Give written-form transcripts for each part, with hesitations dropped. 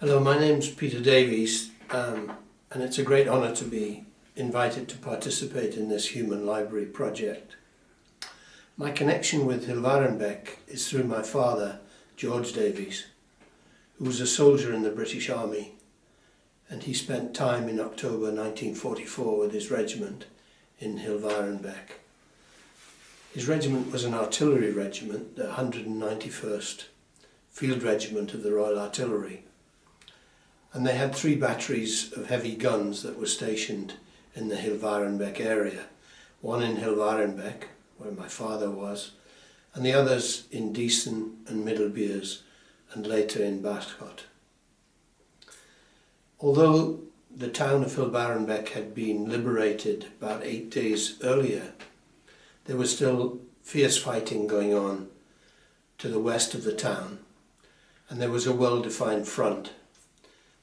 Hello, my name's Peter Davies, and it's a great honour to be invited to participate in this human library project. My connection with Hilvarenbeek is through my father, George Davies, who was a soldier in the British Army, and he spent time in October 1944 with his regiment in Hilvarenbeek. His regiment was an artillery regiment, the 191st Field Regiment of the Royal Artillery. And they had 3 batteries of heavy guns that were stationed in the Hilvarenbeek area. One in Hilvarenbeek, where my father was, and the others in Diessen and Middelbeers, and later in Britse. Although the town of Hilvarenbeek had been liberated about 8 days earlier, there was still fierce fighting going on to the west of the town, and there was a well-defined front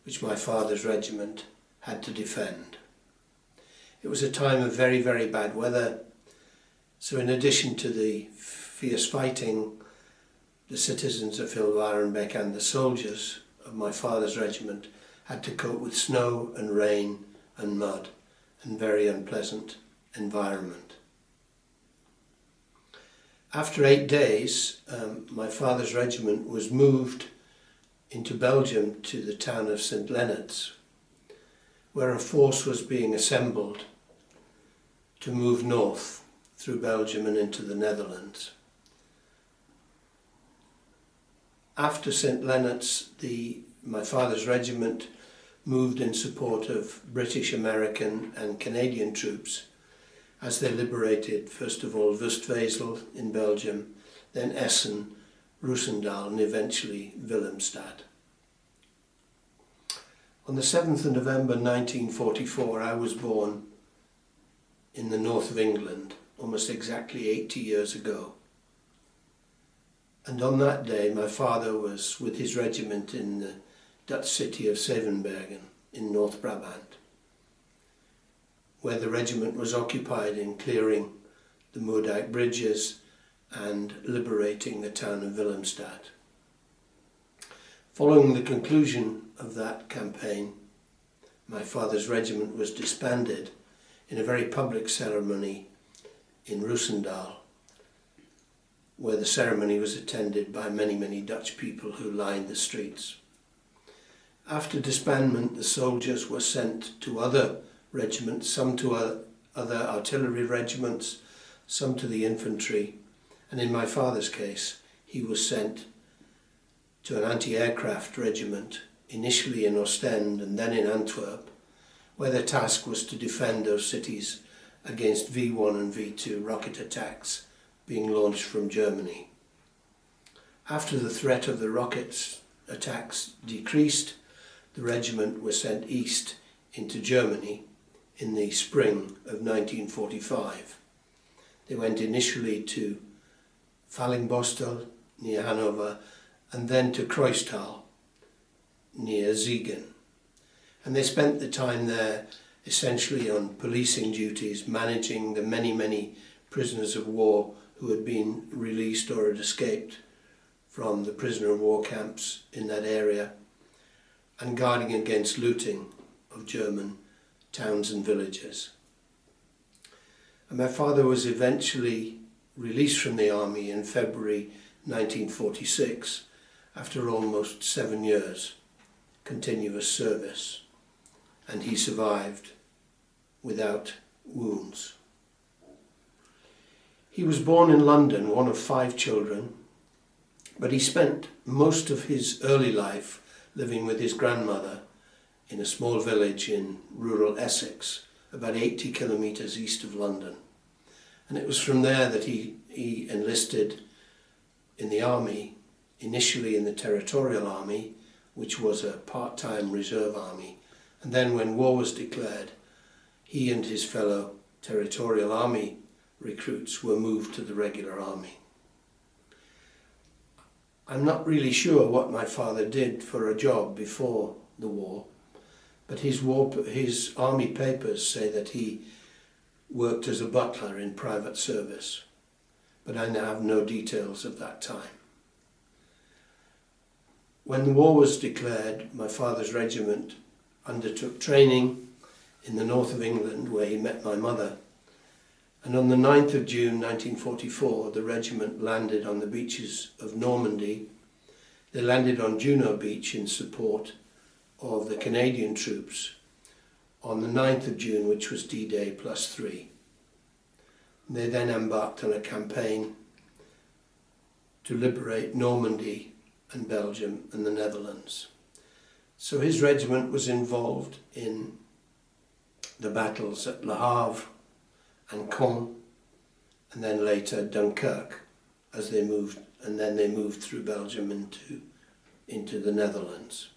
which my father's regiment had to defend. It was a time of very, very bad weather, so in addition to the fierce fighting, the citizens of Hilvarenbeek and the soldiers of my father's regiment had to cope with snow and rain and mud and very unpleasant environment. After 8 days, my father's regiment was moved into Belgium to the town of St. Leonard's, where a force was being assembled to move north through Belgium and into the Netherlands. After St. Leonard's, my father's regiment moved in support of British, American and Canadian troops as they liberated first of all Westvezel in Belgium, then Essen, Roosendaal and eventually Willemstad. On the 7th of November 1944 I was born in the north of England, almost exactly 80 years ago. And on that day my father was with his regiment in the Dutch city of Zevenbergen in North Brabant, where the regiment was occupied in clearing the Moerdijk bridges and liberating the town of Willemstad. Following the conclusion of that campaign, my father's regiment was disbanded in a very public ceremony in Roosendaal, where the ceremony was attended by many, many Dutch people who lined the streets. After disbandment, the soldiers were sent to other regiments, some to other artillery regiments, some to the infantry, and in my father's case, he was sent to an anti-aircraft regiment, initially in Ostend and then in Antwerp, where their task was to defend those cities against V1 and V2 rocket attacks being launched from Germany. After the threat of the rocket attacks decreased, the regiment was sent east into Germany in the spring of 1945. They went initially to Fallingbostel near Hanover and then to Kreuztal near Siegen. And they spent the time there essentially on policing duties, managing the many, many prisoners of war who had been released or had escaped from the prisoner of war camps in that area, and guarding against looting of German towns and villages. And my father was eventually released from the army in February 1946 after almost 7 years continuous service, and he survived without wounds. He was born in London, one of 5 children, but he spent most of his early life living with his grandmother in a small village in rural Essex, about 80 kilometres east of London. And it was from there that he enlisted in the army, initially in the Territorial Army, which was a part-time reserve army. And then when war was declared, he and his fellow Territorial Army recruits were moved to the regular army. I'm not really sure what my father did for a job before the war, but his army papers say that he worked as a butler in private service, but I have no details of that time. when the war was declared, my father's regiment undertook training in the north of England, where he met my mother. And on the 9th of June 1944, the regiment landed on the beaches of Normandy. They landed on Juno Beach in support of the Canadian troops on the 9th of June, which was D-Day +3. They then embarked on a campaign to liberate Normandy and Belgium and the Netherlands. So his regiment was involved in the battles at Le Havre and Caen, and then later Dunkirk, as they moved, and then they moved through Belgium into the Netherlands.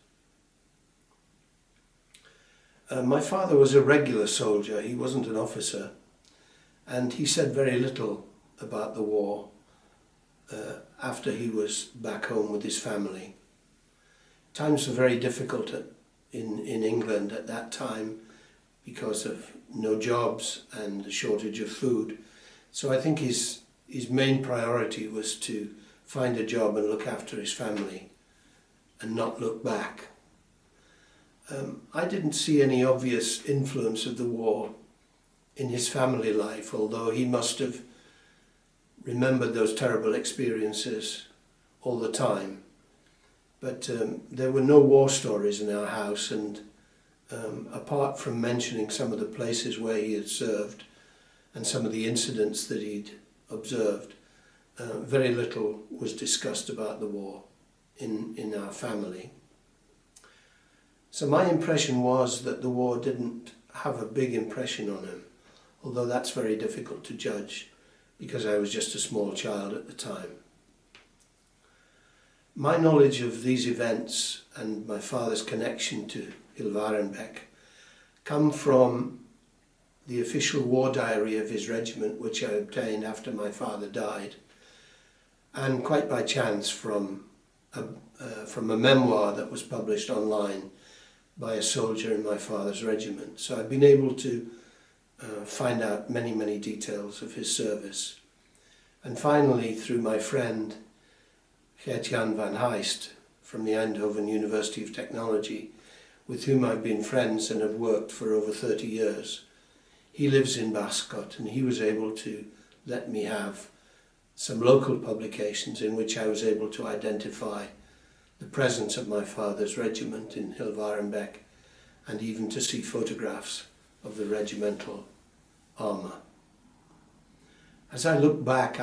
My father was a regular soldier. He wasn't an officer, and he said very little about the war after he was back home with his family. Times were very difficult in England at that time because of no jobs and the shortage of food. So I think his main priority was to find a job and look after his family and not look back. I didn't see any obvious influence of the war in his family life, although he must have remembered those terrible experiences all the time. But there were no war stories in our house, and apart from mentioning some of the places where he had served and some of the incidents that he'd observed, very little was discussed about the war in our family. So my impression was that the war didn't have a big impression on him, although that's very difficult to judge because I was just a small child at the time. My knowledge of these events and my father's connection to Hilvarenbeek come from the official war diary of his regiment, which I obtained after my father died, and quite by chance from a memoir that was published online by a soldier in my father's regiment. So I've been able to find out many details of his service. And finally, through my friend Gert-Jan van Heist from the Eindhoven University of Technology, with whom I've been friends and have worked for over 30 years. He lives in Baskot, and he was able to let me have some local publications in which I was able to identify the presence of my father's regiment in Hilvarenbeek, and even to see photographs of the regimental armour. As I look back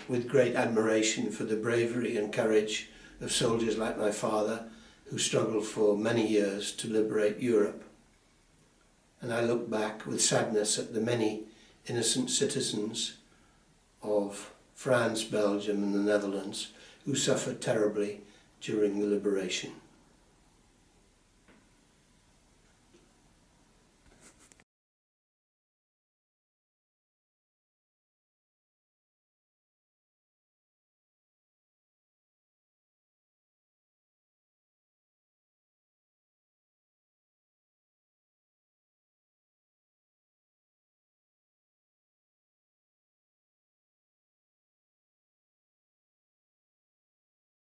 with great admiration for the bravery and courage of soldiers like my father, who struggled for many years to liberate Europe. And I look back with sadness at the many innocent citizens of France, Belgium and the Netherlands who suffered terribly during the liberation.